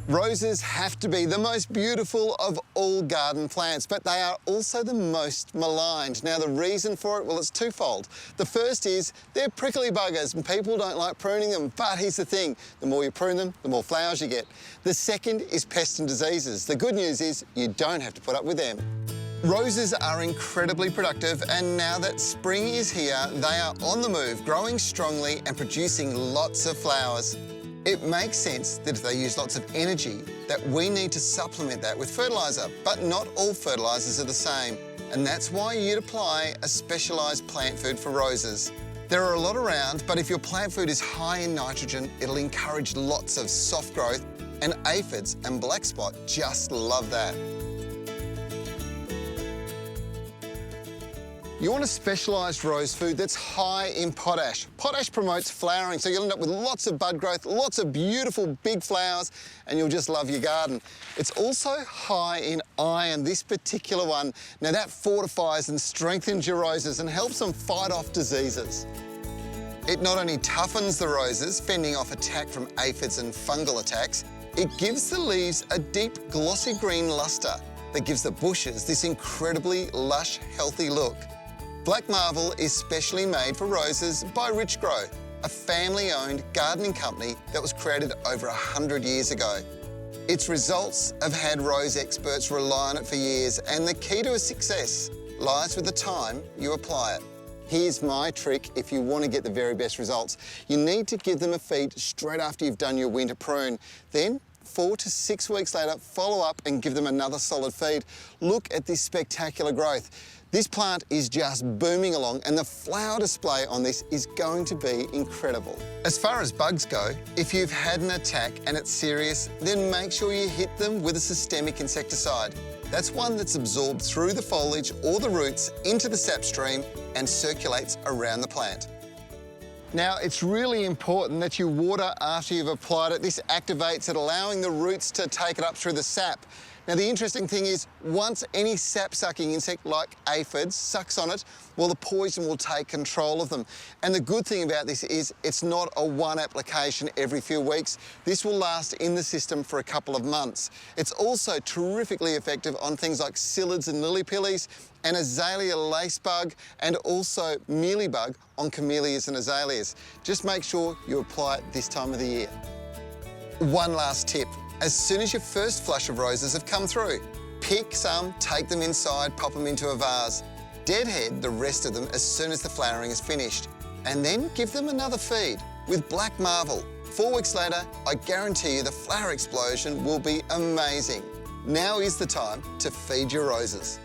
Roses have to be the most beautiful of all garden plants, but they are also the most maligned. Now, the reason for it, well, it's twofold. The first is they're prickly buggers and people don't like pruning them, but here's the thing, the more you prune them, the more flowers you get. The second is pests and diseases. The good news is you don't have to put up with them. Roses are incredibly productive, and now that spring is here, they are on the move, growing strongly and producing lots of flowers. It makes sense that if they use lots of energy, that we need to supplement that with fertilizer, but not all fertilizers are the same. And that's why you'd apply a specialized plant food for roses. There are a lot around, but if your plant food is high in nitrogen, it'll encourage lots of soft growth, and aphids and black spot just love that. You want a specialised rose food that's high in potash. Potash promotes flowering, so you'll end up with lots of bud growth, lots of beautiful big flowers, and you'll just love your garden. It's also high in iron, this particular one. Now that fortifies and strengthens your roses and helps them fight off diseases. It not only toughens the roses, fending off attack from aphids and fungal attacks, it gives the leaves a deep glossy green lustre that gives the bushes this incredibly lush, healthy look. Black Marble is specially made for roses by Richgro, a family-owned gardening company that was created over 100 years ago. Its results have had rose experts rely on it for years, and the key to a success lies with the time you apply it. Here's my trick if you want to get the very best results. You need to give them a feed straight after you've done your winter prune. Then 4 to 6 weeks later, follow up and give them another solid feed. Look at this spectacular growth. This plant is just booming along, and the flower display on this is going to be incredible. As far as bugs go, if you've had an attack and it's serious, then make sure you hit them with a systemic insecticide. That's one that's absorbed through the foliage or the roots into the sap stream and circulates around the plant. Now, it's really important that you water after you've applied it. This activates it, allowing the roots to take it up through the sap. Now, the interesting thing is, once any sap-sucking insect like aphids sucks on it, well, the poison will take control of them. And the good thing about this is it's not a one application every few weeks. This will last in the system for a couple of months. It's also terrifically effective on things like psyllids and lily pillies, and azalea lacebug, and also mealybug on camellias and azaleas. Just make sure you apply it this time of the year. One last tip. As soon as your first flush of roses have come through, pick some, take them inside, pop them into a vase. Deadhead the rest of them as soon as the flowering is finished. And then give them another feed with Black Marble. 4 weeks later, I guarantee you the flower explosion will be amazing. Now is the time to feed your roses.